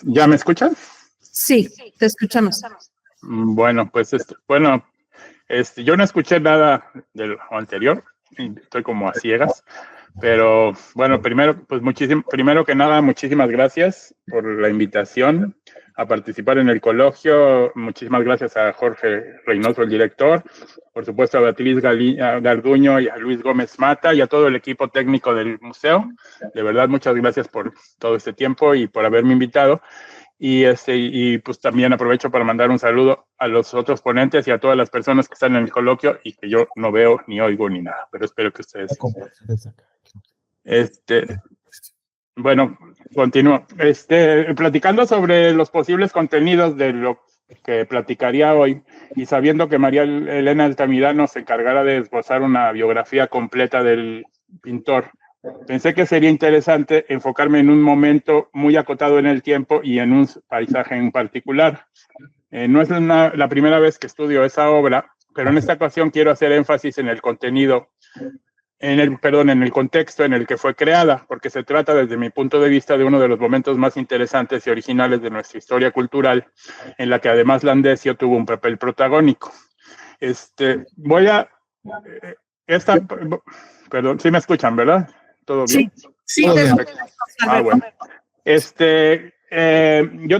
¿Ya me escuchan? Sí, te escuchamos. Bueno, pues yo no escuché nada de lo anterior, estoy como a ciegas, pero bueno, primero que nada, muchísimas gracias por la invitación a participar en el coloquio. Muchísimas gracias a Jorge Reynoso, el director, por supuesto a Beatriz Garduño y a Luis Gómez Mata y a todo el equipo técnico del museo. De verdad, muchas gracias por todo este tiempo y por haberme invitado. Y pues también aprovecho para mandar un saludo a los otros ponentes y a todas las personas que están en el coloquio y que yo no veo ni oigo ni nada, pero espero que ustedes. Bueno, continúo. Platicando sobre los posibles contenidos de lo que platicaría hoy y sabiendo que María Elena Altamirano se encargará de esbozar una biografía completa del pintor, pensé que sería interesante enfocarme en un momento muy acotado en el tiempo y en un paisaje en particular. No es la primera vez que estudio esa obra, pero en esta ocasión quiero hacer énfasis en el contenido, en el contexto en el que fue creada, porque se trata, desde mi punto de vista, de uno de los momentos más interesantes y originales de nuestra historia cultural, en la que además Landesio tuvo un papel protagónico. Perdón, sí me escuchan, ¿verdad? ¿Todo bien? Sí, todo bien. Bueno. Yo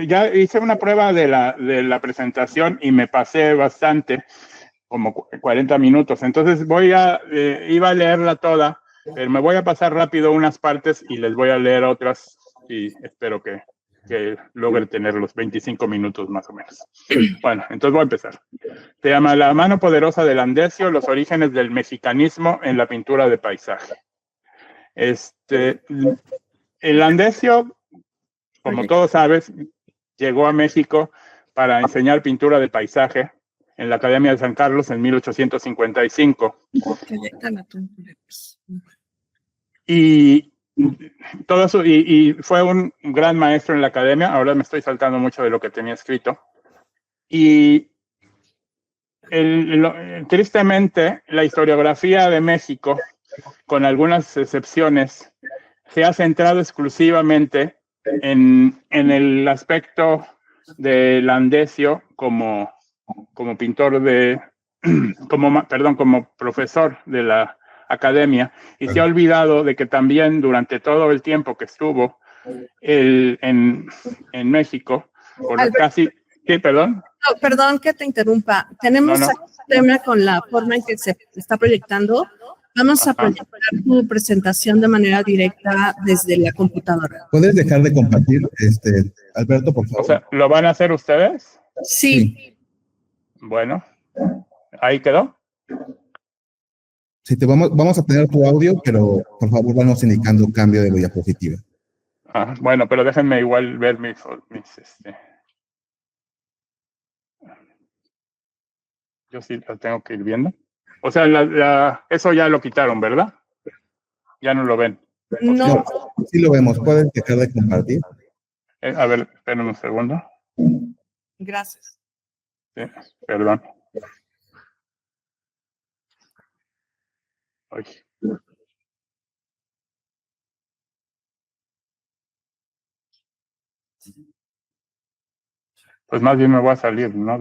ya hice una prueba de la presentación y me pasé bastante, como 40 minutos. Entonces iba a leerla toda, pero me voy a pasar rápido unas partes y les voy a leer otras y espero que logre tener los 25 minutos más o menos. Bueno, entonces voy a empezar. Se llama La mano poderosa de Landesio, los orígenes del mexicanismo en la pintura de paisaje. El Landesio, como todos sabes, llegó a México para enseñar pintura de paisaje en la Academia de San Carlos en 1855. Y fue un gran maestro en la academia. Ahora me estoy saltando mucho de lo que tenía escrito. Y tristemente, la historiografía de México, con algunas excepciones, se ha centrado exclusivamente en el aspecto de Landesio como pintor como profesor de la academia, y se ha olvidado de que también durante todo el tiempo que estuvo en México, Sí, perdón. No, perdón que te interrumpa. Tenemos un tema con la forma en que se está proyectando. Vamos a proyectar tu presentación de manera directa desde la computadora. ¿Puedes dejar de compartir, Alberto, por favor? O sea, ¿lo van a hacer ustedes? Sí. Bueno, ¿ahí quedó? Sí, vamos a tener tu audio, pero por favor vamos indicando cambio de diapositiva. Bueno, pero déjenme igual ver Yo sí la tengo que ir viendo. O sea, eso ya lo quitaron, ¿verdad? Ya no lo ven. No. Sí lo vemos. ¿Puedes dejar de compartir? A ver, esperen un segundo. Gracias. Sí, perdón. Ay. Pues más bien me voy a salir, ¿no?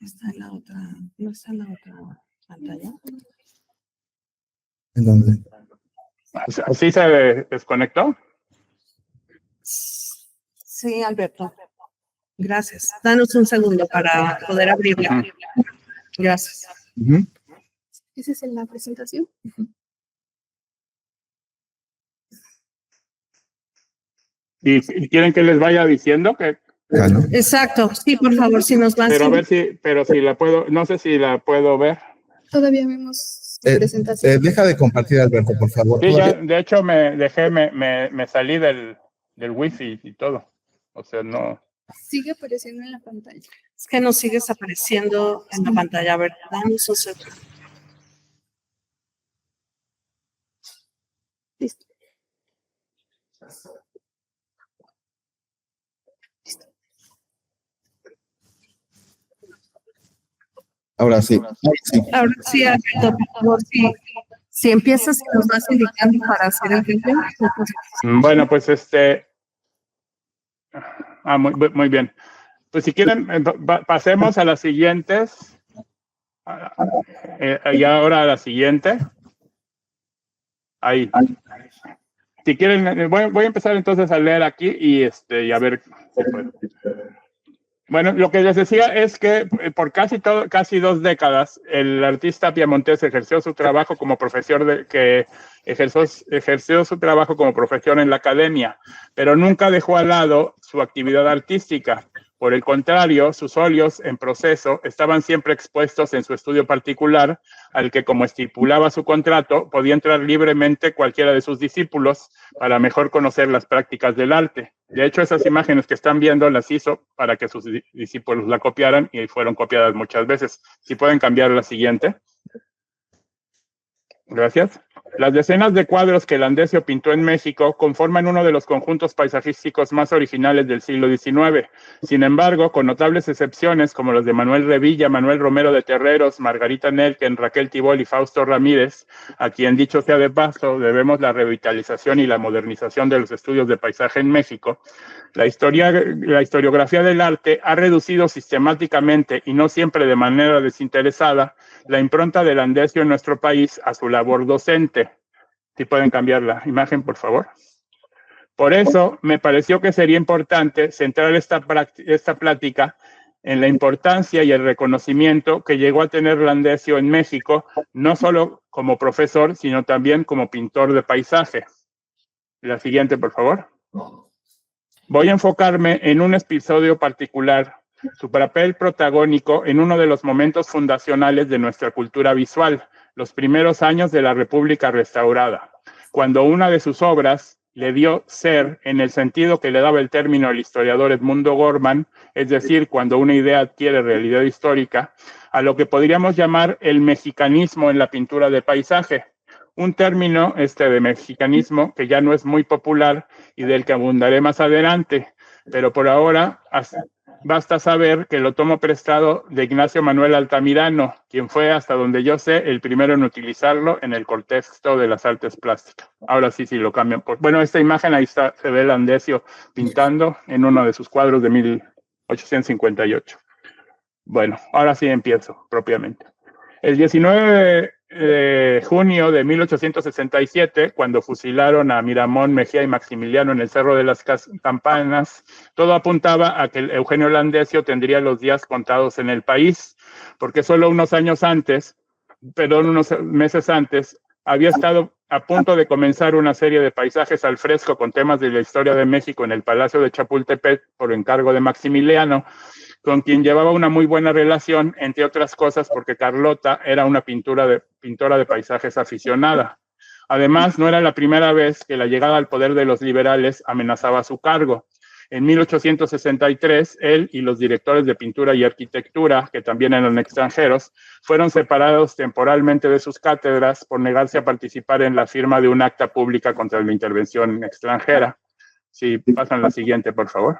Está en la otra, ¿no está en la otra pantalla? ¿En dónde? ¿Así se desconectó? Sí, Alberto. Gracias. Danos un segundo para poder abrirla. Gracias. ¿Esa es la presentación? ¿Y quieren que les vaya diciendo que? Claro. Exacto. Sí, por favor, si nos vas. Pero a ver si la puedo, no sé si la puedo ver. Todavía vemos su presentación. Deja de compartir, Alberto, por favor. Sí, ya, de hecho me salí del wifi y todo. O sea, no. Sigue apareciendo en la pantalla. Es que no sigues apareciendo en la pantalla. A ver, danos un segundo. Listo. Ahora sí. Ahora sí, Alberto, por favor, si empiezas y nos vas indicando para hacer el review. Bueno, pues muy bien. Pues si quieren, pasemos a las siguientes. Y ahora a la siguiente. Ahí. Si quieren, voy a empezar entonces a leer aquí y a ver si puedo. Bueno, lo que les decía es que por casi 2 décadas el artista piamontés ejerció su trabajo como profesor ejerció su trabajo como profesor en la academia, pero nunca dejó al lado su actividad artística. Por el contrario, sus óleos en proceso estaban siempre expuestos en su estudio particular, al que, como estipulaba su contrato, podía entrar libremente cualquiera de sus discípulos para mejor conocer las prácticas del arte. De hecho, esas imágenes que están viendo las hizo para que sus discípulos la copiaran y fueron copiadas muchas veces. Si pueden cambiar la siguiente. Gracias. Las decenas de cuadros que Landesio pintó en México conforman uno de los conjuntos paisajísticos más originales del siglo XIX. Sin embargo, con notables excepciones como los de Manuel Revilla, Manuel Romero de Terreros, Margarita Nelken, Raquel Tibol y Fausto Ramírez, a quien, dicho sea de paso, debemos la revitalización y la modernización de los estudios de paisaje en México, la historiografía del arte ha reducido sistemáticamente y no siempre de manera desinteresada la impronta de Landesio en nuestro país a su labor docente. Si pueden cambiar la imagen, por favor. Por eso, me pareció que sería importante centrar esta plática en la importancia y el reconocimiento que llegó a tener Landesio en México, no solo como profesor, sino también como pintor de paisaje. La siguiente, por favor. Voy a enfocarme en un episodio particular, su papel protagónico en uno de los momentos fundacionales de nuestra cultura visual, los primeros años de la República restaurada, cuando una de sus obras le dio ser en el sentido que le daba el término el historiador Edmundo Gorman, es decir, cuando una idea adquiere realidad histórica, a lo que podríamos llamar el mexicanismo en la pintura de paisaje. Un término de mexicanismo que ya no es muy popular y del que abundaré más adelante, pero por ahora basta saber que lo tomo prestado de Ignacio Manuel Altamirano, quien fue, hasta donde yo sé, el primero en utilizarlo en el contexto de las artes plásticas. Ahora sí lo cambian. Bueno, esta imagen ahí está, se ve Landesio pintando en uno de sus cuadros de 1858. Bueno, ahora sí empiezo propiamente. El 19 de junio de 1867, cuando fusilaron a Miramón, Mejía y Maximiliano en el Cerro de las Campanas, todo apuntaba a que Eugenio Landesio tendría los días contados en el país, porque solo unos meses antes, había estado a punto de comenzar una serie de paisajes al fresco con temas de la historia de México en el Palacio de Chapultepec por encargo de Maximiliano, con quien llevaba una muy buena relación, entre otras cosas porque Carlota era una pintora de paisajes aficionada. Además, no era la primera vez que la llegada al poder de los liberales amenazaba su cargo. En 1863, él y los directores de pintura y arquitectura, que también eran extranjeros, fueron separados temporalmente de sus cátedras por negarse a participar en la firma de un acta pública contra la intervención extranjera. Si pasan la siguiente, por favor.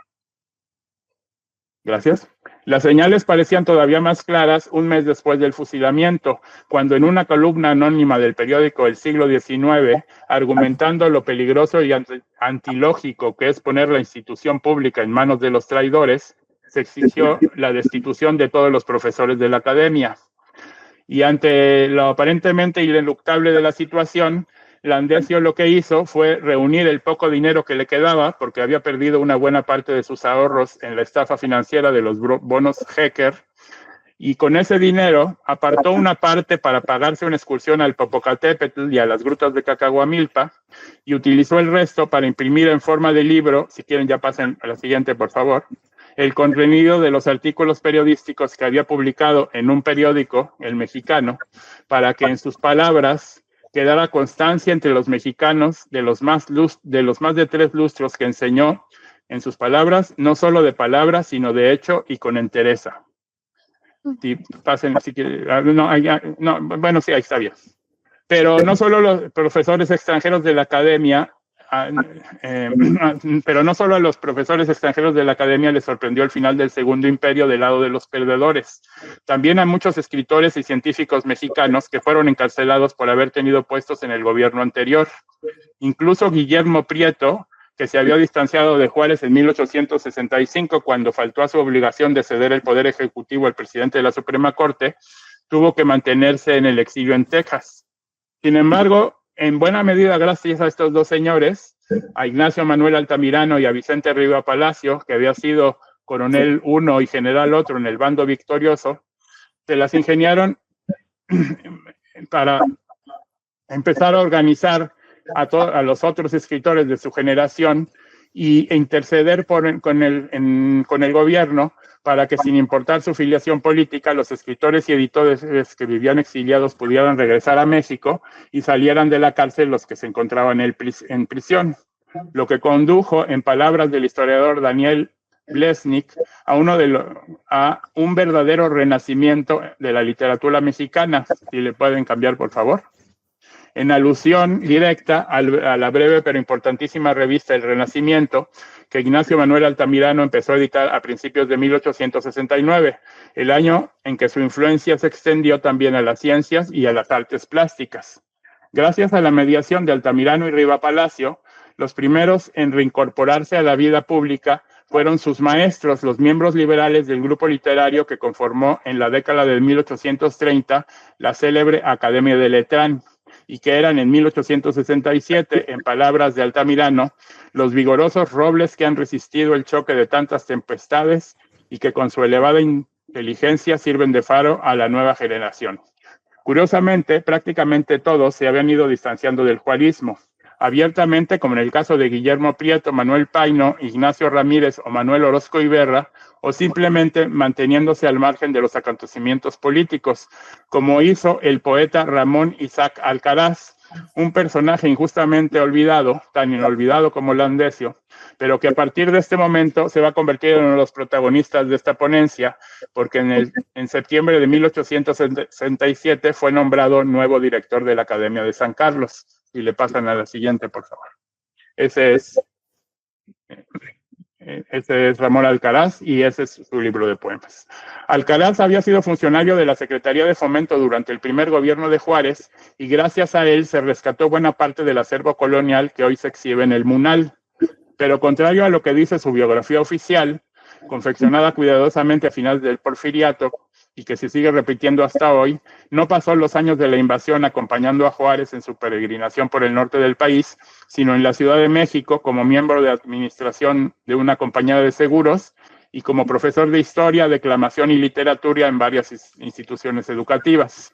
Gracias. Las señales parecían todavía más claras un mes después del fusilamiento, cuando en una columna anónima del periódico El Siglo XIX, argumentando lo peligroso y antilógico que es poner la institución pública en manos de los traidores, se exigió la destitución de todos los profesores de la academia. Y ante lo aparentemente ineluctable de la situación, Landesio lo que hizo fue reunir el poco dinero que le quedaba, porque había perdido una buena parte de sus ahorros en la estafa financiera de los bonos Hecker, y con ese dinero apartó una parte para pagarse una excursión al Popocatépetl y a las grutas de Cacahuamilpa, y utilizó el resto para imprimir en forma de libro, si quieren ya pasen a la siguiente, por favor, el contenido de los artículos periodísticos que había publicado en un periódico, El Mexicano, para que en sus palabras quedara constancia entre los mexicanos de los más de 3 lustros que enseñó, en sus palabras, no solo de palabras, sino de hecho y con entereza. Si pasen, si quieren, bueno, sí, ahí está bien. Pero no solo los profesores extranjeros de la academia pero no solo a los profesores extranjeros de la academia les sorprendió el final del Segundo Imperio del lado de los perdedores. También a muchos escritores y científicos mexicanos que fueron encarcelados por haber tenido puestos en el gobierno anterior. Incluso Guillermo Prieto, que se había distanciado de Juárez en 1865 cuando faltó a su obligación de ceder el poder ejecutivo al presidente de la Suprema Corte, tuvo que mantenerse en el exilio en Texas. Sin embargo, en buena medida gracias a estos dos señores, a Ignacio Manuel Altamirano y a Vicente Riva Palacio, que había sido coronel uno y general otro en el bando victorioso, se las ingeniaron para empezar a organizar a los otros escritores de su generación e interceder con el gobierno para que, sin importar su filiación política, los escritores y editores que vivían exiliados pudieran regresar a México y salieran de la cárcel los que se encontraban en prisión, lo que condujo, en palabras del historiador Daniel Blesnik, a un verdadero renacimiento de la literatura mexicana. Si le pueden cambiar, por favor. En alusión directa a la breve pero importantísima revista El Renacimiento, que Ignacio Manuel Altamirano empezó a editar a principios de 1869, el año en que su influencia se extendió también a las ciencias y a las artes plásticas. Gracias a la mediación de Altamirano y Riva Palacio, los primeros en reincorporarse a la vida pública fueron sus maestros, los miembros liberales del grupo literario que conformó en la década de 1830 la célebre Academia de Letrán, y que eran en 1867, en palabras de Altamirano, los vigorosos robles que han resistido el choque de tantas tempestades y que con su elevada inteligencia sirven de faro a la nueva generación. Curiosamente, prácticamente todos se habían ido distanciando del juarismo, abiertamente, como en el caso de Guillermo Prieto, Manuel Paino, Ignacio Ramírez o Manuel Orozco Iberra, o simplemente manteniéndose al margen de los acontecimientos políticos, como hizo el poeta Ramón Isaac Alcaraz, un personaje injustamente olvidado, tan inolvidado como Landesio, pero que a partir de este momento se va a convertir en uno de los protagonistas de esta ponencia, porque en septiembre de 1867 fue nombrado nuevo director de la Academia de San Carlos. Y le pasan a la siguiente, por favor. Ese es Ramón Alcaraz y ese es su libro de poemas. Alcaraz había sido funcionario de la Secretaría de Fomento durante el primer gobierno de Juárez y gracias a él se rescató buena parte del acervo colonial que hoy se exhibe en el MUNAL. Pero contrario a lo que dice su biografía oficial, confeccionada cuidadosamente a finales del Porfiriato, y que se sigue repitiendo hasta hoy, no pasó los años de la invasión acompañando a Juárez en su peregrinación por el norte del país, sino en la Ciudad de México como miembro de administración de una compañía de seguros y como profesor de historia, declamación y literatura en varias instituciones educativas.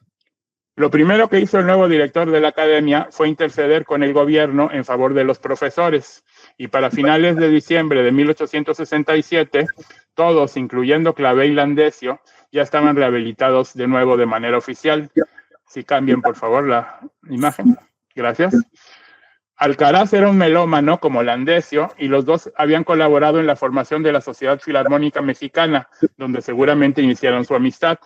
Lo primero que hizo el nuevo director de la academia fue interceder con el gobierno en favor de los profesores, y para finales de diciembre de 1867, todos, incluyendo Clavé y Landesio, ya estaban rehabilitados de nuevo de manera oficial. Si cambien, por favor, la imagen. Gracias. Alcaraz era un melómano como Landesio y los dos habían colaborado en la formación de la Sociedad Filarmónica Mexicana, donde seguramente iniciaron su amistad.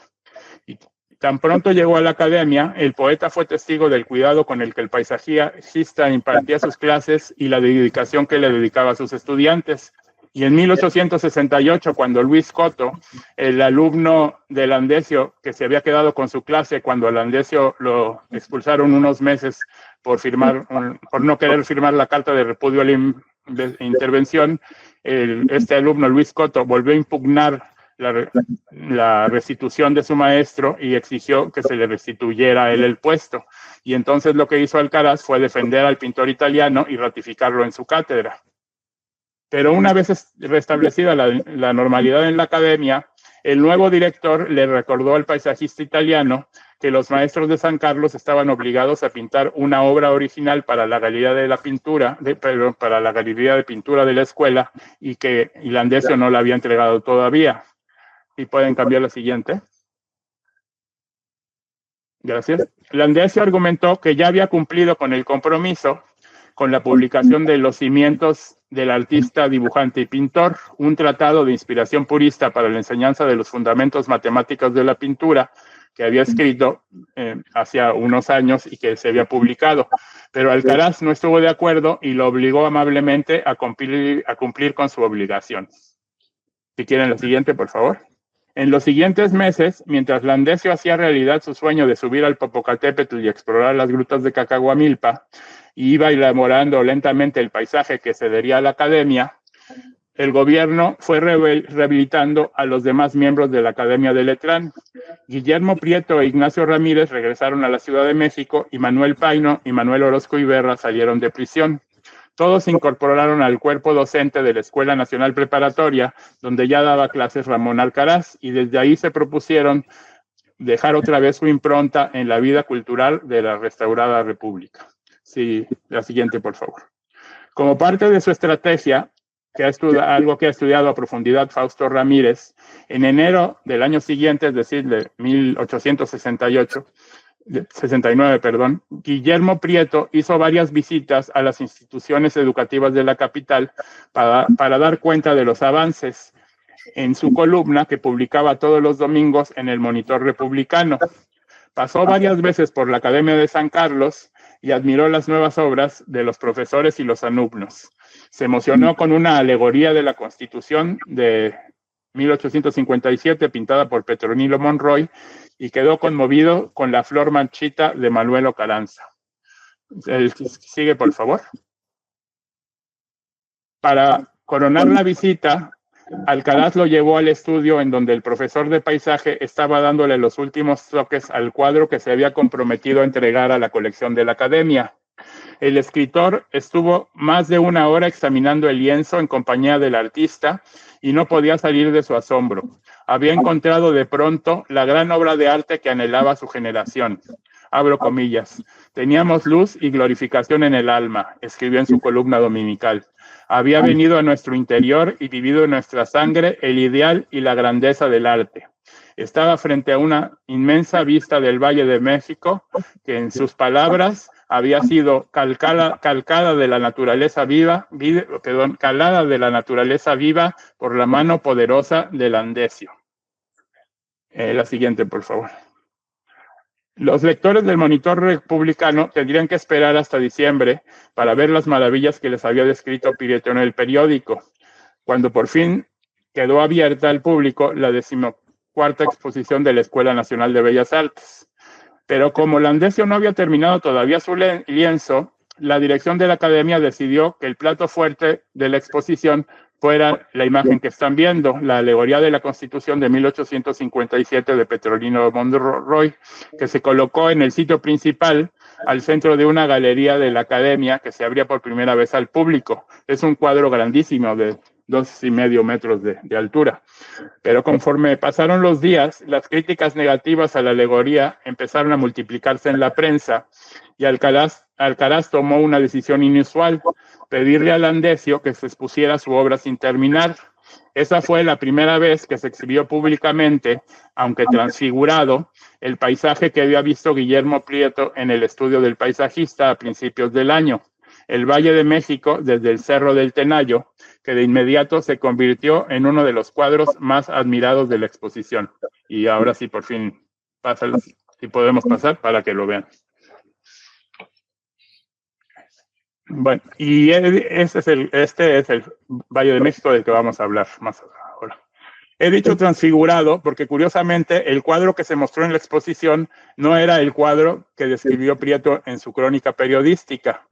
Y tan pronto llegó a la academia, el poeta fue testigo del cuidado con el que el paisajista impartía sus clases y la dedicación que le dedicaba a sus estudiantes. Y en 1868, cuando Luis Coto, el alumno de Landesio, que se había quedado con su clase cuando a Landesio lo expulsaron unos meses por no querer firmar la carta de repudio a la intervención, este alumno, Luis Coto, volvió a impugnar la restitución de su maestro y exigió que se le restituyera a él el puesto. Y entonces lo que hizo Alcaraz fue defender al pintor italiano y ratificarlo en su cátedra. Pero una vez restablecida la normalidad en la academia, el nuevo director le recordó al paisajista italiano que los maestros de San Carlos estaban obligados a pintar una obra original para la galería de pintura de la escuela y que Landesio no la había entregado todavía. Y pueden cambiar la siguiente. Gracias. Landesio argumentó que ya había cumplido con el compromiso con la publicación de Los cimientos del artista, dibujante y pintor, un tratado de inspiración purista para la enseñanza de los fundamentos matemáticos de la pintura, que había escrito hacía unos años y que se había publicado. Pero Alcaraz no estuvo de acuerdo y lo obligó amablemente a cumplir con su obligación. Si quieren la siguiente, por favor. En los siguientes meses, mientras Landesio hacía realidad su sueño de subir al Popocatépetl y explorar las grutas de Cacahuamilpa, y iba elaborando lentamente el paisaje que cedería a la academia, el gobierno fue rehabilitando a los demás miembros de la Academia de Letrán. Guillermo Prieto e Ignacio Ramírez regresaron a la Ciudad de México y Manuel Paino y Manuel Orozco Iberra salieron de prisión. Todos se incorporaron al cuerpo docente de la Escuela Nacional Preparatoria, donde ya daba clases Ramón Alcaraz, y desde ahí se propusieron dejar otra vez su impronta en la vida cultural de la restaurada República. Sí, la siguiente, por favor. Como parte de su estrategia, algo que ha estudiado a profundidad Fausto Ramírez, en enero del año siguiente, es decir, de 1869, Guillermo Prieto hizo varias visitas a las instituciones educativas de la capital para dar cuenta de los avances en su columna que publicaba todos los domingos en el Monitor Republicano. Pasó varias veces por la Academia de San Carlos y admiró las nuevas obras de los profesores y los alumnos. Se emocionó con una alegoría de la Constitución de 1857 pintada por Petronilo Monroy y quedó conmovido con la flor marchita de Manuel Carranza. El que sigue, por favor. Para coronar la visita, Alcaraz lo llevó al estudio en donde el profesor de paisaje estaba dándole los últimos toques al cuadro que se había comprometido a entregar a la colección de la academia. El escritor estuvo más de una hora examinando el lienzo en compañía del artista y no podía salir de su asombro. Había encontrado de pronto la gran obra de arte que anhelaba su generación. Abro comillas. Teníamos luz y glorificación en el alma, escribió en su columna dominical. Había venido a nuestro interior y vivido en nuestra sangre el ideal y la grandeza del arte. Estaba frente a una inmensa vista del Valle de México que, en sus palabras, había sido calcada de la naturaleza calada de la naturaleza viva por la mano poderosa de Landesio. La siguiente, por favor. Los lectores del Monitor Republicano tendrían que esperar hasta diciembre para ver las maravillas que les había descrito Prieto en el periódico, cuando por fin quedó abierta al público la 14ª exposición de la Escuela Nacional de Bellas Artes. Pero como Landesio no había terminado todavía su lienzo, la dirección de la academia decidió que el plato fuerte de la exposición fuera la imagen que están viendo, la alegoría de la Constitución de 1857 de Petronilo Monroy, que se colocó en el sitio principal al centro de una galería de la academia que se abría por primera vez al público. Es un cuadro grandísimo de 2,5 metros de altura. Pero conforme pasaron los días, las críticas negativas a la alegoría empezaron a multiplicarse en la prensa y Alcaraz tomó una decisión inusual, pedirle a Landesio que se expusiera su obra sin terminar. Esa fue la primera vez que se exhibió públicamente, aunque transfigurado, el paisaje que había visto Guillermo Prieto en el estudio del paisajista a principios del año. El Valle de México desde el Cerro del Tenayo, que de inmediato se convirtió en uno de los cuadros más admirados de la exposición. Y ahora sí, por fin, si podemos pasar para que lo vean. Bueno, y este es el Valle de México del que vamos a hablar más ahora. He dicho transfigurado porque, curiosamente, el cuadro que se mostró en la exposición no era el cuadro que describió Prieto en su crónica periodística.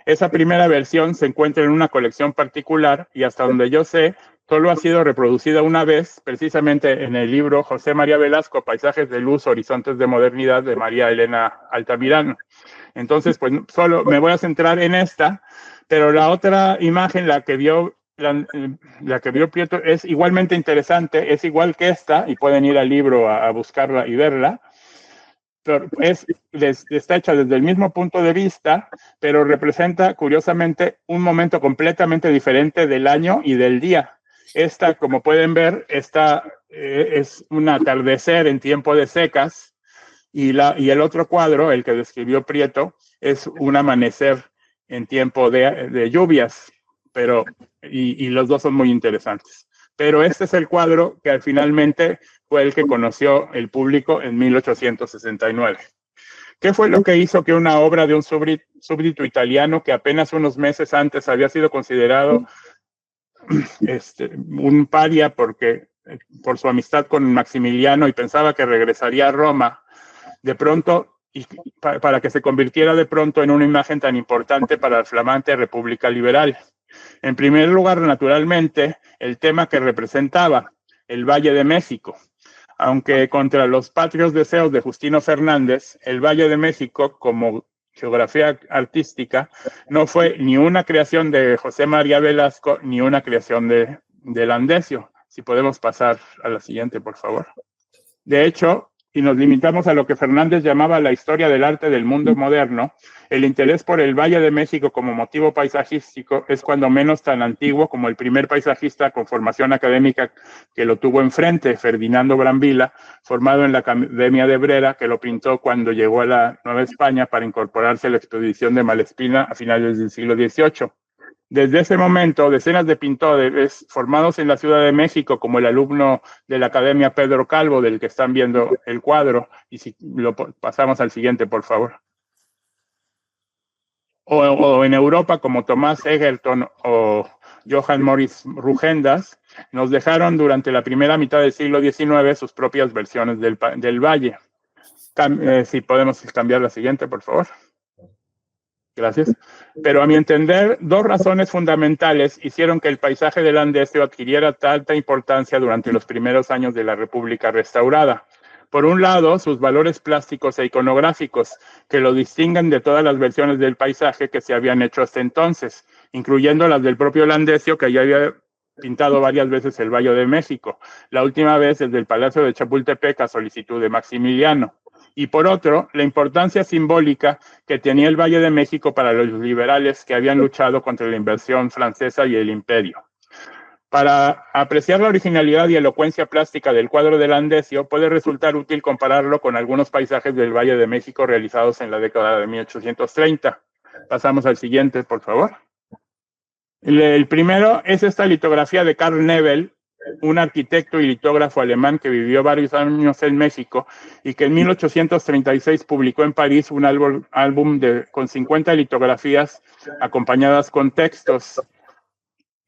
Esa primera versión se encuentra en una colección particular y, hasta donde yo sé, solo ha sido reproducida una vez, precisamente en el libro José María Velasco, Paisajes de Luz, Horizontes de Modernidad, de María Elena Altamirano. Entonces, pues solo me voy a centrar en esta, pero la otra imagen, la que vio Prieto, es igualmente interesante, es igual que esta, y pueden ir al libro a buscarla y verla. Pero está hecha desde el mismo punto de vista, pero representa, curiosamente, un momento completamente diferente del año y del día. Esta, como pueden ver, es un atardecer en tiempo de secas, y el otro cuadro, el que describió Prieto, es un amanecer en tiempo de lluvias, y los dos son muy interesantes. Pero este es el cuadro que finalmente fue el que conoció el público en 1869. ¿Qué fue lo que hizo que una obra de un súbdito italiano que apenas unos meses antes había sido considerado un paria por su amistad con Maximiliano y pensaba que regresaría a Roma, de pronto, para que se convirtiera de pronto en una imagen tan importante para la flamante República Liberal? En primer lugar, naturalmente, el tema que representaba, el Valle de México. Aunque contra los patrios deseos de Justino Fernández, el Valle de México, como geografía artística, no fue ni una creación de José María Velasco, ni una creación de Landesio. Si podemos pasar a la siguiente, por favor. De hecho, si nos limitamos a lo que Fernández llamaba la historia del arte del mundo moderno, el interés por el Valle de México como motivo paisajístico es cuando menos tan antiguo como el primer paisajista con formación académica que lo tuvo enfrente, Ferdinando Brambilla, formado en la Academia de Brera, que lo pintó cuando llegó a la Nueva España para incorporarse a la expedición de Malespina a finales del siglo XVIII. Desde ese momento, decenas de pintores formados en la Ciudad de México, como el alumno de la Academia Pedro Calvo, del que están viendo el cuadro, y si lo pasamos al siguiente, por favor. O en Europa, como Tomás Egerton o Johann Moritz Rugendas, nos dejaron durante la primera mitad del siglo XIX sus propias versiones del Valle. Si podemos cambiar la siguiente, por favor. Gracias. Pero a mi entender, dos razones fundamentales hicieron que el paisaje del Landesio adquiriera tanta importancia durante los primeros años de la República restaurada. Por un lado, sus valores plásticos e iconográficos, que lo distinguen de todas las versiones del paisaje que se habían hecho hasta entonces, incluyendo las del propio Landesio, que ya había pintado varias veces el Valle de México, la última vez desde el Palacio de Chapultepec a solicitud de Maximiliano. Y por otro, la importancia simbólica que tenía el Valle de México para los liberales que habían luchado contra la invasión francesa y el imperio. Para apreciar la originalidad y elocuencia plástica del cuadro de Landesio, puede resultar útil compararlo con algunos paisajes del Valle de México realizados en la década de 1830. Pasamos al siguiente, por favor. El primero es esta litografía de Karl Nebel, un arquitecto y litógrafo alemán que vivió varios años en México y que en 1836 publicó en París un álbum con 50 litografías acompañadas con textos.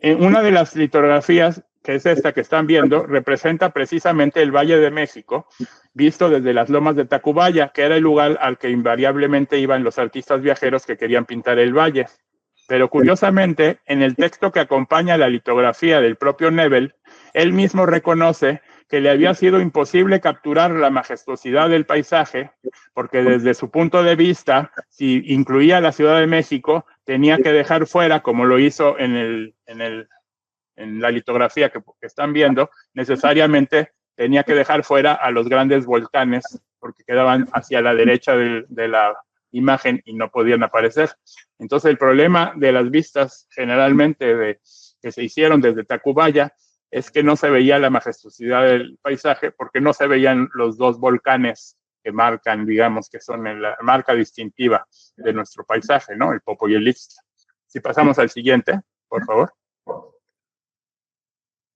En una de las litografías, que es esta que están viendo, representa precisamente el Valle de México, visto desde las lomas de Tacubaya, que era el lugar al que invariablemente iban los artistas viajeros que querían pintar el valle. Pero curiosamente, en el texto que acompaña la litografía del propio Nebel, él mismo reconoce que le había sido imposible capturar la majestuosidad del paisaje, porque desde su punto de vista, si incluía la Ciudad de México, tenía que dejar fuera, como lo hizo en la litografía que están viendo, necesariamente tenía que dejar fuera a los grandes volcanes, porque quedaban hacia la derecha de la imagen y no podían aparecer. Entonces el problema de las vistas generalmente que se hicieron desde Tacubaya es que no se veía la majestuosidad del paisaje porque no se veían los dos volcanes que marcan, digamos, que son la marca distintiva de nuestro paisaje, ¿no? El Popo y el Ixtla. Si pasamos al siguiente, por favor.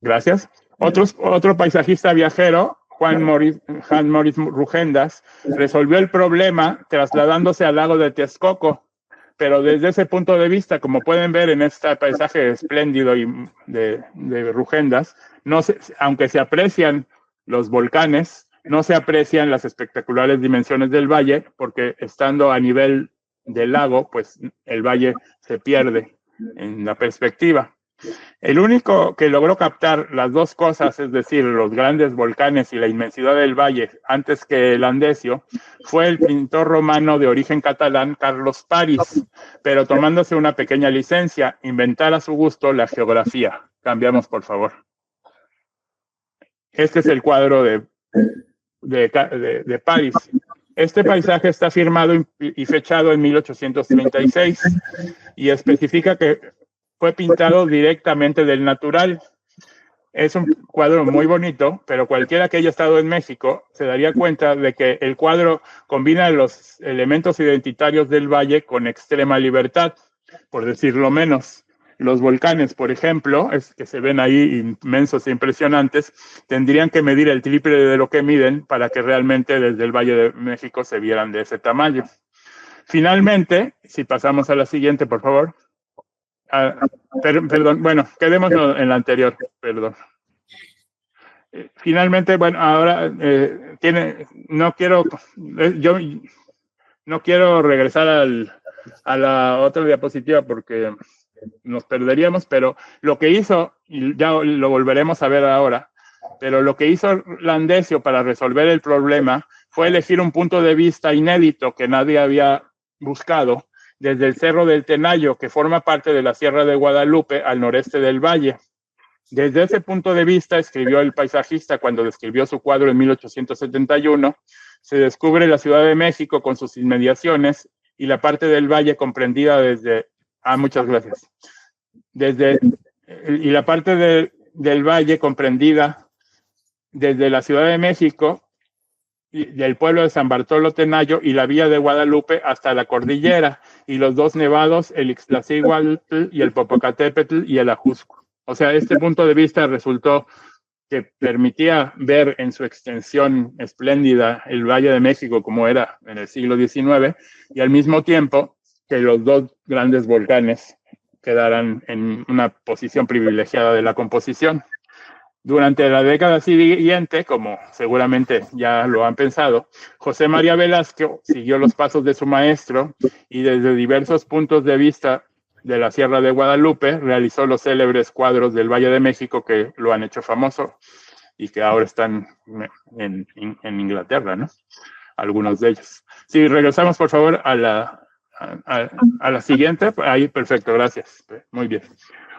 Gracias. Otro paisajista viajero, Juan Moritz Rugendas, resolvió el problema trasladándose al lago de Texcoco, pero desde ese punto de vista, como pueden ver en este paisaje espléndido de Rugendas, aunque se aprecian los volcanes, no se aprecian las espectaculares dimensiones del valle, porque estando a nivel del lago, pues el valle se pierde en la perspectiva. El único que logró captar las dos cosas, es decir, los grandes volcanes y la inmensidad del valle, antes que Landesio, fue el pintor romano de origen catalán Carlos París, pero tomándose una pequeña licencia, inventar a su gusto la geografía. Cambiamos, por favor. Este es el cuadro de París. Este paisaje está firmado y fechado en 1836 y especifica que fue pintado directamente del natural. Es un cuadro muy bonito, pero cualquiera que haya estado en México se daría cuenta de que el cuadro combina los elementos identitarios del valle con extrema libertad, por decirlo menos. Los volcanes, por ejemplo, que se ven ahí inmensos e impresionantes, tendrían que medir el triple de lo que miden para que realmente desde el Valle de México se vieran de ese tamaño. Finalmente, si pasamos a la siguiente, por favor. Perdón, bueno, quedémonos en la anterior, perdón. Finalmente, bueno, ahora yo no quiero regresar a la otra diapositiva porque nos perderíamos, pero lo que hizo, y ya lo volveremos a ver ahora, pero lo que hizo Landesio para resolver el problema fue elegir un punto de vista inédito que nadie había buscado desde el Cerro del Tenayo, que forma parte de la Sierra de Guadalupe al noreste del valle. Desde ese punto de vista, escribió el paisajista cuando describió su cuadro en 1871, se descubre la Ciudad de México con sus inmediaciones y la parte del valle comprendida desde... muchas gracias. Y la parte del valle comprendida desde la Ciudad de México, del pueblo de San Bartolo Tenayo y la vía de Guadalupe hasta la cordillera, y los dos nevados, el Ixtlaxíhuatl y el Popocatépetl y el Ajusco. O sea, este punto de vista resultó que permitía ver en su extensión espléndida el Valle de México como era en el siglo XIX, y al mismo tiempo que los dos grandes volcanes quedaran en una posición privilegiada de la composición. Durante la década siguiente, como seguramente ya lo han pensado, José María Velázquez siguió los pasos de su maestro y desde diversos puntos de vista de la Sierra de Guadalupe realizó los célebres cuadros del Valle de México que lo han hecho famoso y que ahora están en Inglaterra, ¿no? Algunos de ellos. Si regresamos, por favor, a la siguiente. Ahí, perfecto, gracias. Muy bien.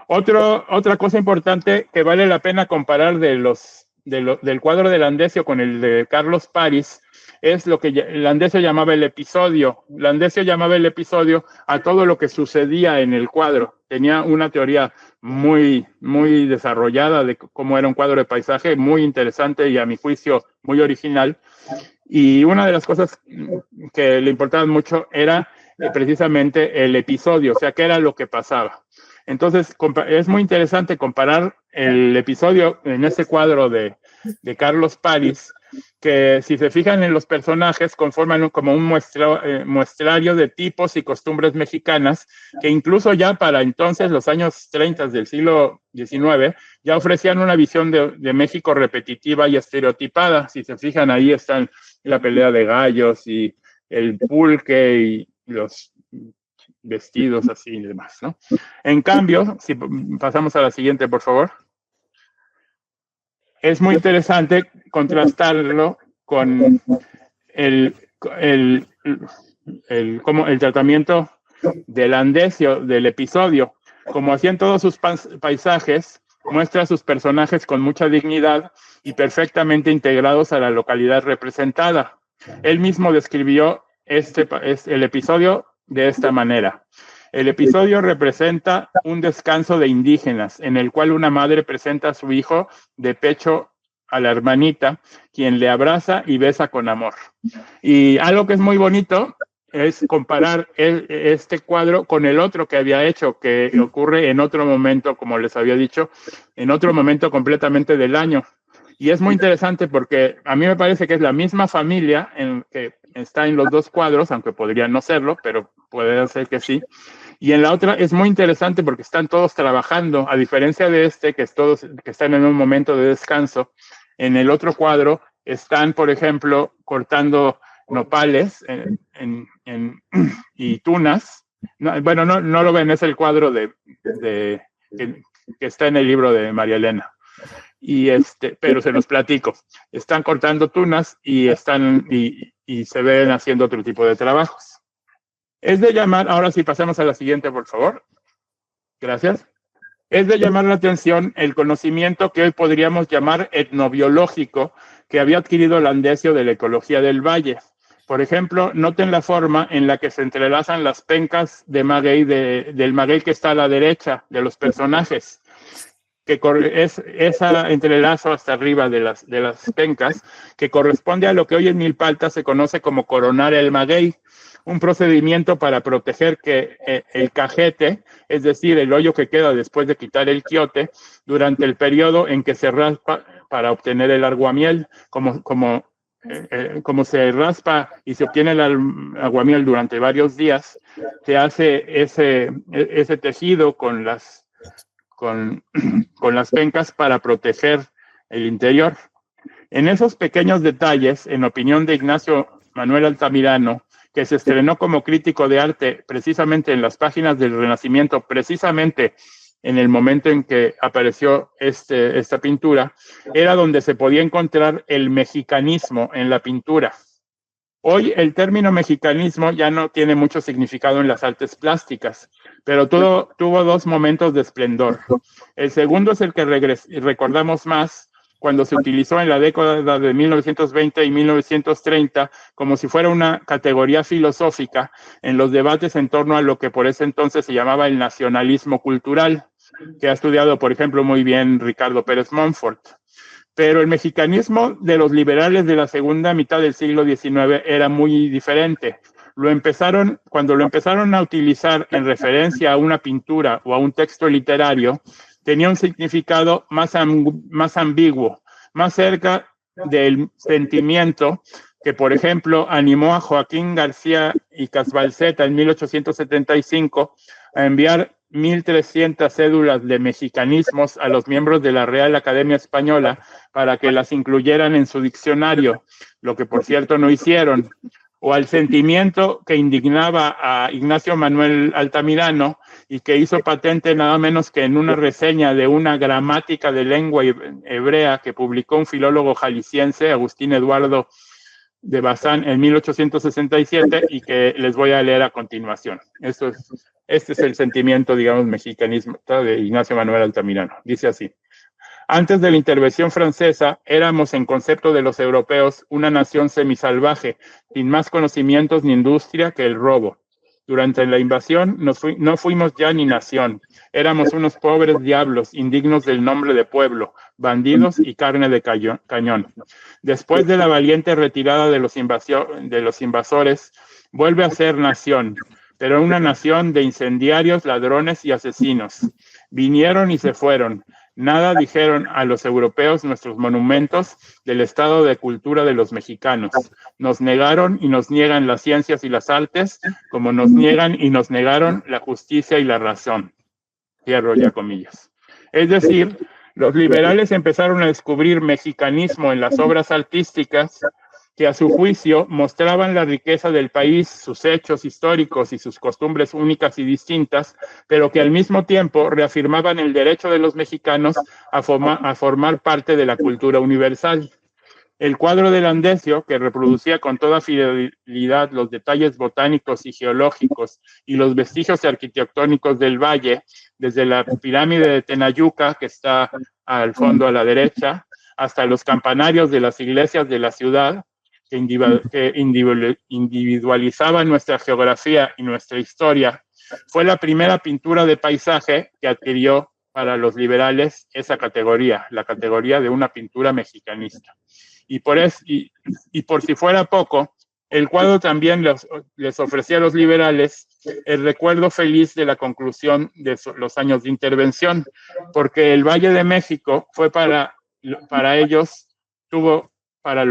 Otra cosa importante que vale la pena comparar del cuadro de Landesio con el de Carlos París es lo que Landesio llamaba el episodio. Landesio llamaba el episodio a todo lo que sucedía en el cuadro. Tenía una teoría muy, muy desarrollada de cómo era un cuadro de paisaje, muy interesante y a mi juicio muy original. Y una de las cosas que le importaban mucho era precisamente el episodio, o sea, qué era lo que pasaba. Entonces, es muy interesante comparar el episodio en ese cuadro de Carlos París, que si se fijan en los personajes, conforman como un muestrario de tipos y costumbres mexicanas, que incluso ya para entonces, los años 30 del siglo XIX, ya ofrecían una visión de México repetitiva y estereotipada. Si se fijan, ahí están la pelea de gallos y el pulque y los vestidos así y demás, ¿no? En cambio, si pasamos a la siguiente, por favor, es muy interesante contrastarlo con el tratamiento del Landesio, del episodio. Como hacía en todos sus paisajes, muestra a sus personajes con mucha dignidad y perfectamente integrados a la localidad representada. Él mismo describió el episodio de esta manera. El episodio representa un descanso de indígenas, en el cual una madre presenta a su hijo de pecho a la hermanita, quien le abraza y besa con amor. Y algo que es muy bonito es comparar este cuadro con el otro que había hecho, que ocurre en otro momento, como les había dicho, en otro momento completamente del año. Y es muy interesante porque a mí me parece que es la misma familia que está en los dos cuadros, aunque podría no serlo, pero puede ser que sí. Y en la otra es muy interesante porque están todos trabajando, a diferencia de que están en un momento de descanso. En el otro cuadro están, por ejemplo, cortando nopales y tunas. Bueno, no lo ven, es el cuadro que está en el libro de María Elena. Pero se los platico. Están cortando tunas y se ven haciendo otro tipo de trabajos. Es de llamar, ahora sí pasemos a la siguiente, por favor. Gracias. Es de llamar la atención el conocimiento que hoy podríamos llamar etnobiológico que había adquirido Landesio de la ecología del valle. Por ejemplo, noten la forma en la que se entrelazan las pencas de maguey del maguey que está a la derecha de los personajes, que es esa entrelazo hasta arriba de las pencas, que corresponde a lo que hoy en Milpalta se conoce como coronar el maguey. un procedimiento para proteger que el cajete, es decir, el hoyo que queda después de quitar el quiote, durante el periodo en que se raspa para obtener el aguamiel, como se raspa y se obtiene el aguamiel durante varios días, se hace ese tejido con las pencas para proteger el interior. En esos pequeños detalles, en opinión de Ignacio Manuel Altamirano, que se estrenó como crítico de arte precisamente en las páginas del Renacimiento, precisamente en el momento en que apareció esta pintura, era donde se podía encontrar el mexicanismo en la pintura. Hoy el término mexicanismo ya no tiene mucho significado en las artes plásticas, pero tuvo dos momentos de esplendor. El segundo es el que recordamos más, cuando se utilizó en la década de 1920 y 1930 como si fuera una categoría filosófica en los debates en torno a lo que por ese entonces se llamaba el nacionalismo cultural, que ha estudiado, por ejemplo, muy bien Ricardo Pérez Montfort. Pero el mexicanismo de los liberales de la segunda mitad del siglo XIX era muy diferente. Cuando lo empezaron a utilizar en referencia a una pintura o a un texto literario, tenía un significado más ambiguo, más cerca del sentimiento que, por ejemplo, animó a Joaquín García y Casbalceta en 1875 a enviar 1,300 cédulas de mexicanismos a los miembros de la Real Academia Española para que las incluyeran en su diccionario, lo que por cierto no hicieron, o al sentimiento que indignaba a Ignacio Manuel Altamirano y que hizo patente nada menos que en una reseña de una gramática de lengua hebrea que publicó un filólogo jalisciense, Agustín Eduardo de Bazán, en 1867, y que les voy a leer a continuación. Este es el sentimiento, digamos, mexicanismo de Ignacio Manuel Altamirano. Dice así: antes de la intervención francesa, éramos en concepto de los europeos una nación semisalvaje, sin más conocimientos ni industria que el robo. Durante la invasión no fuimos ya ni nación, éramos unos pobres diablos, indignos del nombre de pueblo, bandidos y carne de cañón. Después de la valiente retirada de los invasores, vuelve a ser nación, pero una nación de incendiarios, ladrones y asesinos. Vinieron y se fueron. Nada dijeron a los europeos nuestros monumentos del estado de cultura de los mexicanos. Nos negaron y nos niegan las ciencias y las artes, como nos niegan y nos negaron la justicia y la razón. Cierro ya comillas. Es decir, los liberales empezaron a descubrir mexicanismo en las obras artísticas que a su juicio mostraban la riqueza del país, sus hechos históricos y sus costumbres únicas y distintas, pero que al mismo tiempo reafirmaban el derecho de los mexicanos a formar parte de la cultura universal. El cuadro de Landesio, que reproducía con toda fidelidad los detalles botánicos y geológicos y los vestigios arquitectónicos del valle, desde la pirámide de Tenayuca, que está al fondo a la derecha, hasta los campanarios de las iglesias de la ciudad, que individualizaban nuestra geografía y nuestra historia, fue la primera pintura de paisaje que adquirió para los liberales esa categoría, la categoría de una pintura mexicanista. Y por si fuera poco, el cuadro también les ofrecía a los liberales el recuerdo feliz de la conclusión de los años de intervención, porque el Valle de México fue para ellos, para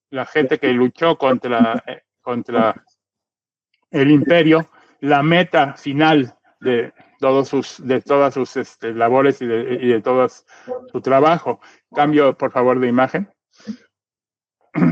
la gente que luchó contra el imperio, la meta final de todas sus labores y de todo su trabajo. Cambio, por favor, de imagen.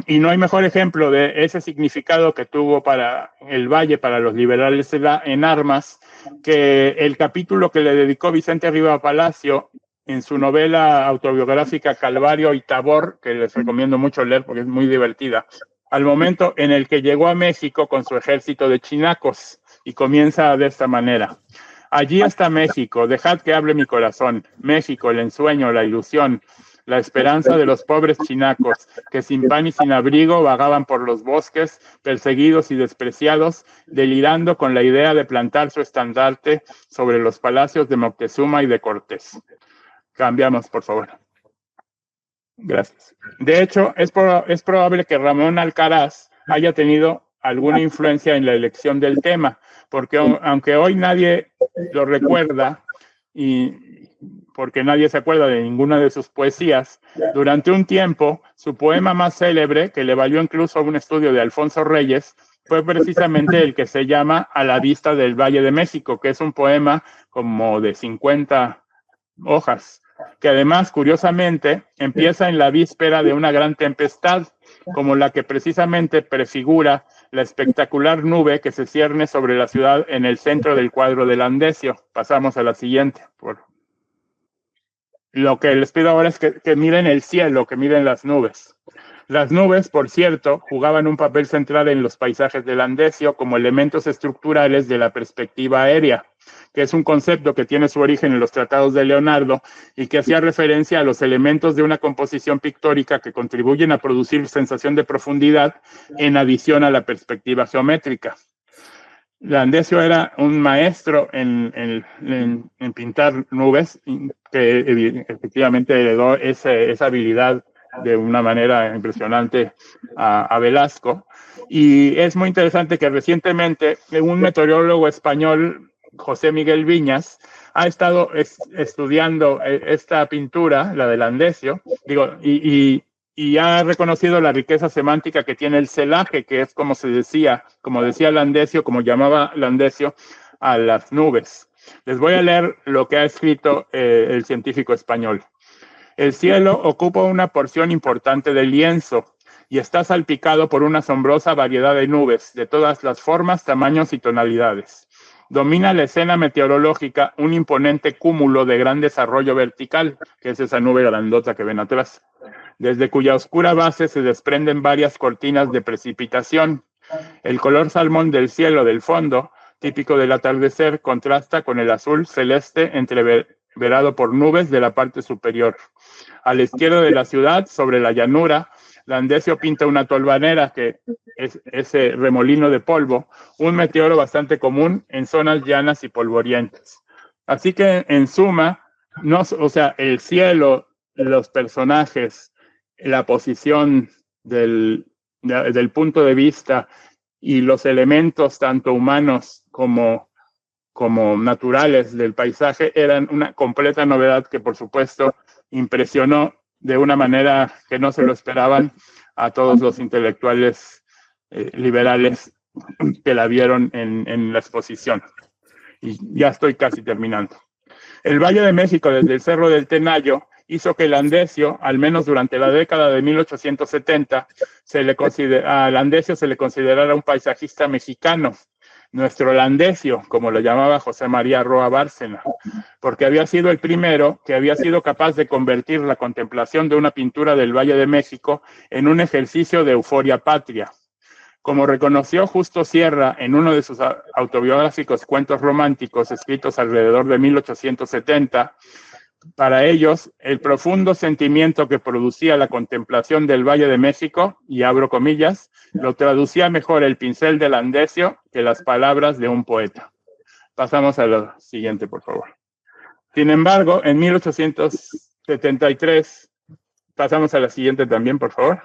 Y no hay mejor ejemplo de ese significado que tuvo para el Valle, para los liberales en armas, que el capítulo que le dedicó Vicente Riva Palacio en su novela autobiográfica Calvario y Tabor, que les recomiendo mucho leer porque es muy divertida, al momento en el que llegó a México con su ejército de chinacos, y comienza de esta manera: allí está México, dejad que hable mi corazón, México, el ensueño, la ilusión, la esperanza de los pobres chinacos, que sin pan y sin abrigo vagaban por los bosques, perseguidos y despreciados, delirando con la idea de plantar su estandarte sobre los palacios de Moctezuma y de Cortés. Cambiamos, por favor. Gracias. De hecho, es probable que Ramón Alcaraz haya tenido alguna influencia en la elección del tema, porque aunque hoy nadie lo recuerda y porque nadie se acuerda de ninguna de sus poesías, durante un tiempo su poema más célebre, que le valió incluso un estudio de Alfonso Reyes, fue precisamente el que se llama A la vista del Valle de México, que es un poema como de 50 hojas, que además, curiosamente, empieza en la víspera de una gran tempestad, como la que precisamente prefigura la espectacular nube que se cierne sobre la ciudad en el centro del cuadro del Andesio. Pasamos a la siguiente. Lo que les pido ahora es que miren el cielo, que miren las nubes. Las nubes, por cierto, jugaban un papel central en los paisajes del Andesio como elementos estructurales de la perspectiva aérea, que es un concepto que tiene su origen en los tratados de Leonardo y que hacía referencia a los elementos de una composición pictórica que contribuyen a producir sensación de profundidad en adición a la perspectiva geométrica. Landesio era un maestro en pintar nubes, que efectivamente heredó esa habilidad de una manera impresionante a Velasco. Y es muy interesante que recientemente un meteorólogo español, José Miguel Viñas, ha estado estudiando esta pintura, la de Landesio, y ha reconocido la riqueza semántica que tiene el celaje, que es como decía Landesio, como llamaba Landesio a las nubes. Les voy a leer lo que ha escrito el científico español. El cielo ocupa una porción importante del lienzo y está salpicado por una asombrosa variedad de nubes de todas las formas, tamaños y tonalidades. Domina la escena meteorológica un imponente cúmulo de gran desarrollo vertical, que es esa nube grandota que ven atrás, desde cuya oscura base se desprenden varias cortinas de precipitación. El color salmón del cielo del fondo, típico del atardecer, contrasta con el azul celeste entreverado por nubes de la parte superior. A la izquierda de la ciudad, sobre la llanura, Landesio pinta una tolvanera, que es ese remolino de polvo, un meteoro bastante común en zonas llanas y polvorientas. Así que, en suma, el cielo, los personajes, la posición del punto de vista y los elementos tanto humanos como naturales del paisaje eran una completa novedad que, por supuesto, impresionó de una manera que no se lo esperaban a todos los intelectuales liberales que la vieron en la exposición. Y ya estoy casi terminando. El Valle de México, desde el Cerro del Tenayo, hizo que Landesio, al menos durante la década de 1870, a Landesio se le considerara un paisajista mexicano, nuestro Landesio, como lo llamaba José María Roa Bárcena, porque había sido el primero que había sido capaz de convertir la contemplación de una pintura del Valle de México en un ejercicio de euforia patria. Como reconoció Justo Sierra en uno de sus autobiográficos cuentos románticos escritos alrededor de 1870, para ellos, el profundo sentimiento que producía la contemplación del Valle de México, y abro comillas, lo traducía mejor el pincel de Landesio que las palabras de un poeta. Pasamos a lo siguiente, por favor. Sin embargo, en 1873, pasamos a la siguiente también, por favor.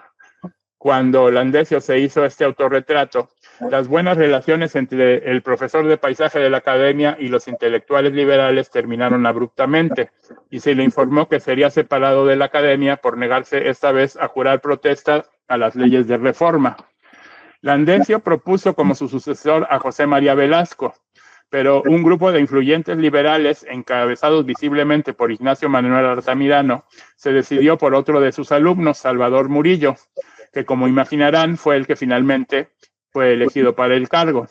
Cuando Landesio se hizo este autorretrato, las buenas relaciones entre el profesor de paisaje de la academia y los intelectuales liberales terminaron abruptamente, y se le informó que sería separado de la academia por negarse esta vez a jurar protesta a las leyes de reforma. Landesio propuso como su sucesor a José María Velasco, pero un grupo de influyentes liberales, encabezados visiblemente por Ignacio Manuel Altamirano, se decidió por otro de sus alumnos, Salvador Murillo, que, como imaginarán, fue el que finalmente fue elegido para el cargo.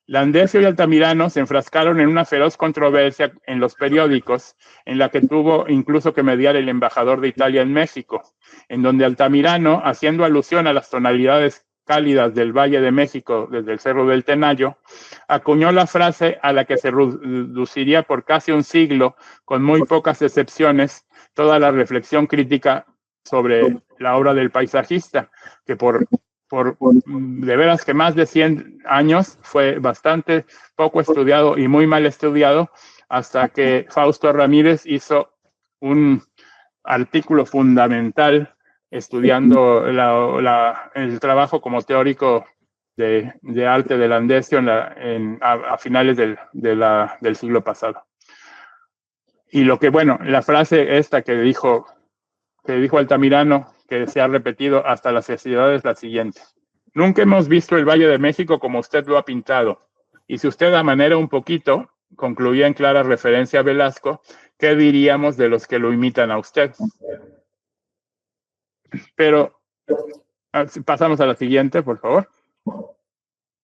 Landesio y Altamirano se enfrascaron en una feroz controversia en los periódicos, en la que tuvo incluso que mediar el embajador de Italia en México, en donde Altamirano, haciendo alusión a las tonalidades cálidas del Valle de México desde el Cerro del Tenayo, acuñó la frase a la que se reduciría por casi un siglo, con muy pocas excepciones, toda la reflexión crítica sobre la obra del paisajista, que por de veras que más de 100 años fue bastante poco estudiado y muy mal estudiado, hasta que Fausto Ramírez hizo un artículo fundamental estudiando el trabajo como teórico de arte del Andesio a finales del siglo pasado. Y lo que, bueno, la frase esta que dijo Altamirano, que se ha repetido hasta la saciedad, es la siguiente: nunca hemos visto el Valle de México como usted lo ha pintado, y si usted amanera un poquito, concluía en clara referencia a Velasco, ¿qué diríamos de los que lo imitan a usted? Pero pasamos a la siguiente, por favor.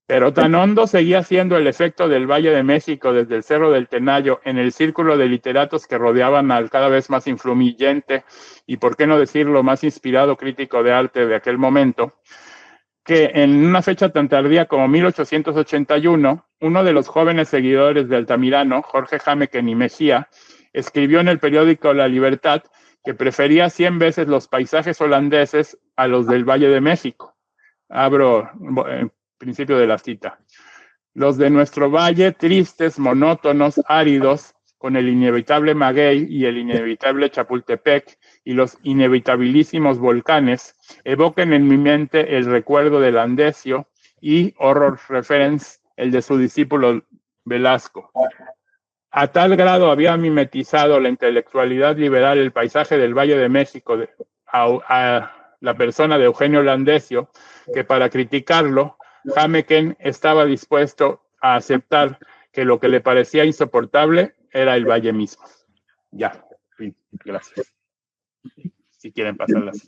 Pero tan hondo seguía siendo el efecto del Valle de México desde el Cerro del Tenayo en el círculo de literatos que rodeaban al cada vez más influyente y, por qué no decirlo, más inspirado crítico de arte de aquel momento, que en una fecha tan tardía como 1881, uno de los jóvenes seguidores de Altamirano, Jorge Jámequem y Mejía, escribió en el periódico La Libertad que prefería 100 veces los paisajes holandeses a los del Valle de México. Abro principio de la cita. Los de nuestro valle, tristes, monótonos, áridos, con el inevitable maguey y el inevitable Chapultepec y los inevitabilísimos volcanes, evoquen en mi mente el recuerdo del Andesio y, horror reference, el de su discípulo Velasco. A tal grado había mimetizado la intelectualidad liberal el paisaje del Valle de México a la persona de Eugenio Landesio, que para criticarlo, Jámequem estaba dispuesto a aceptar que lo que le parecía insoportable era el valle mismo. Ya, fin, gracias. Si quieren pasarlas.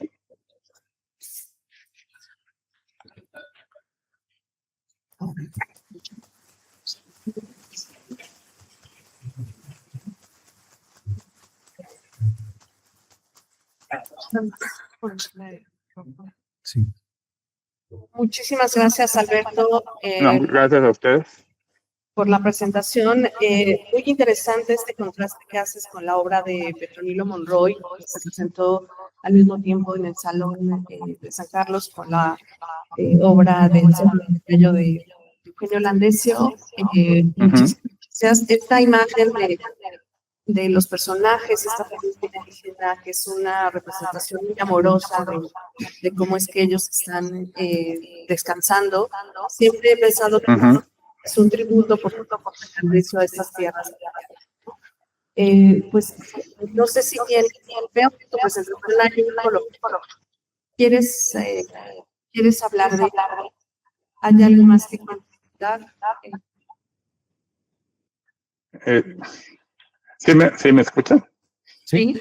Sí. Muchísimas gracias, Alberto. No, gracias a ustedes. Por la presentación. Muy interesante este contraste que haces con la obra de Petronilo Monroy, que se presentó al mismo tiempo en el Salón de San Carlos con la obra del sello de Eugenio Landesio. Muchísimas gracias. Esta imagen de los personajes, esta película indígena, que es una representación muy amorosa de cómo es que ellos están descansando. Siempre he pensado que es un tributo por Landesio a estas tierras. Pues no sé si bien veo que tu presentación hay un color. ¿Quieres hablar de? ¿Hay algo más que comentar? ¿Sí me escuchan? Sí.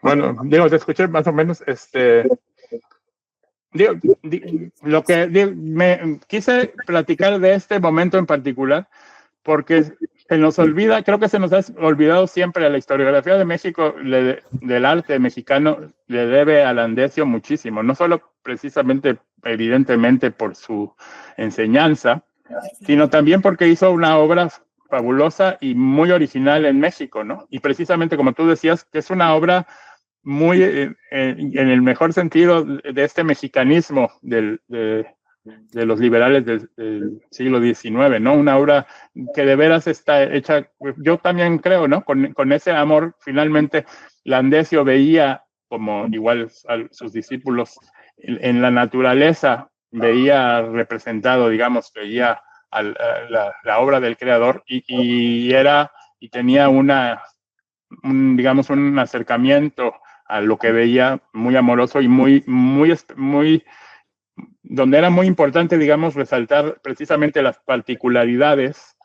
Bueno, digo, te escuché más o menos, lo que me quise platicar de este momento en particular, porque se nos olvida, creo que se nos ha olvidado siempre, la historiografía de México, del arte mexicano, le debe a Landesio muchísimo, no solo precisamente, evidentemente, por su enseñanza, sino también porque hizo una obra fabulosa y muy original en México, ¿no? Y precisamente, como tú decías, que es una obra muy, en el mejor sentido de este mexicanismo de los liberales del siglo XIX, ¿no? Una obra que de veras está hecha, yo también creo, ¿no? Con ese amor, finalmente, Landesio veía, como igual a sus discípulos, en la naturaleza, veía representado, digamos, veía la obra del creador y tenía digamos, un acercamiento a lo que veía muy amoroso y muy, donde era muy importante, digamos, resaltar precisamente las particularidades,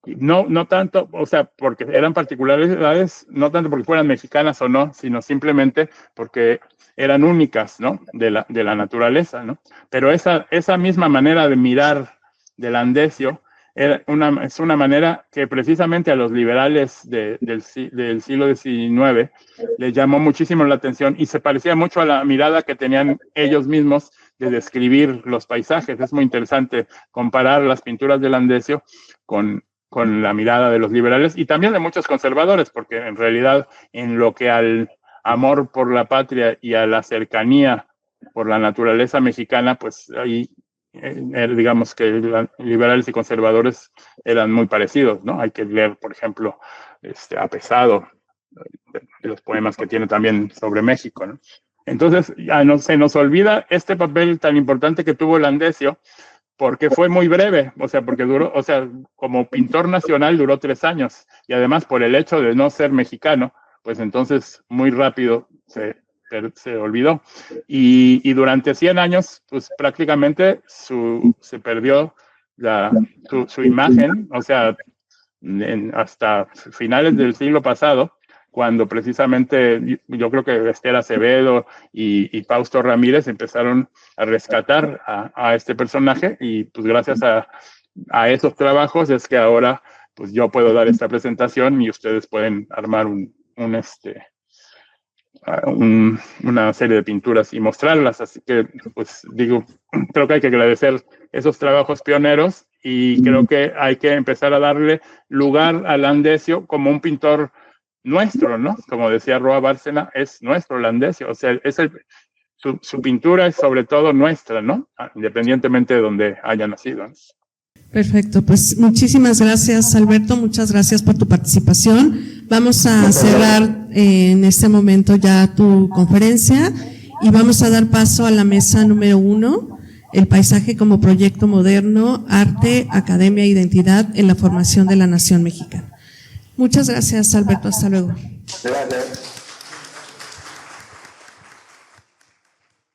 no tanto, o sea, porque eran particularidades, no tanto porque fueran mexicanas o no, sino simplemente porque eran únicas, ¿no? De la naturaleza, ¿no? Pero esa misma manera de mirar del Landesio es una manera que precisamente a los liberales del siglo XIX les llamó muchísimo la atención y se parecía mucho a la mirada que tenían ellos mismos de describir los paisajes. Es muy interesante comparar las pinturas de Landesio con la mirada de los liberales y también de muchos conservadores, porque en realidad en lo que al amor por la patria y a la cercanía por la naturaleza mexicana, pues ahí digamos que liberales y conservadores eran muy parecidos, ¿no? Hay que leer, por ejemplo, a Pesado, de los poemas que tiene también sobre México, ¿no? Entonces, se nos olvida este papel tan importante que tuvo Landesio, porque fue muy breve, o sea, porque duró, o sea, como pintor nacional duró 3 años, y además por el hecho de no ser mexicano, pues entonces muy rápido se olvidó. Y durante 100 años, pues prácticamente se perdió su imagen, o sea, hasta finales del siglo pasado, cuando precisamente yo creo que Esther Acevedo y Fausto Ramírez empezaron a rescatar a este personaje, y pues gracias a esos trabajos es que ahora pues yo puedo dar esta presentación y ustedes pueden armar una serie de pinturas y mostrarlas. Así que, pues digo, creo que hay que agradecer esos trabajos pioneros, y creo que hay que empezar a darle lugar a Landesio como un pintor nuestro, ¿no? Como decía Roa Bárcena, es nuestro Landesio, o sea, su pintura es sobre todo nuestra, ¿no? Independientemente de donde haya nacido, ¿no? Perfecto, pues muchísimas gracias, Alberto, muchas gracias por tu participación. Vamos a cerrar en este momento ya tu conferencia y vamos a dar paso a la mesa número 1, el paisaje como proyecto moderno, arte, academia e identidad en la formación de la nación mexicana. Muchas gracias, Alberto, hasta luego. Gracias.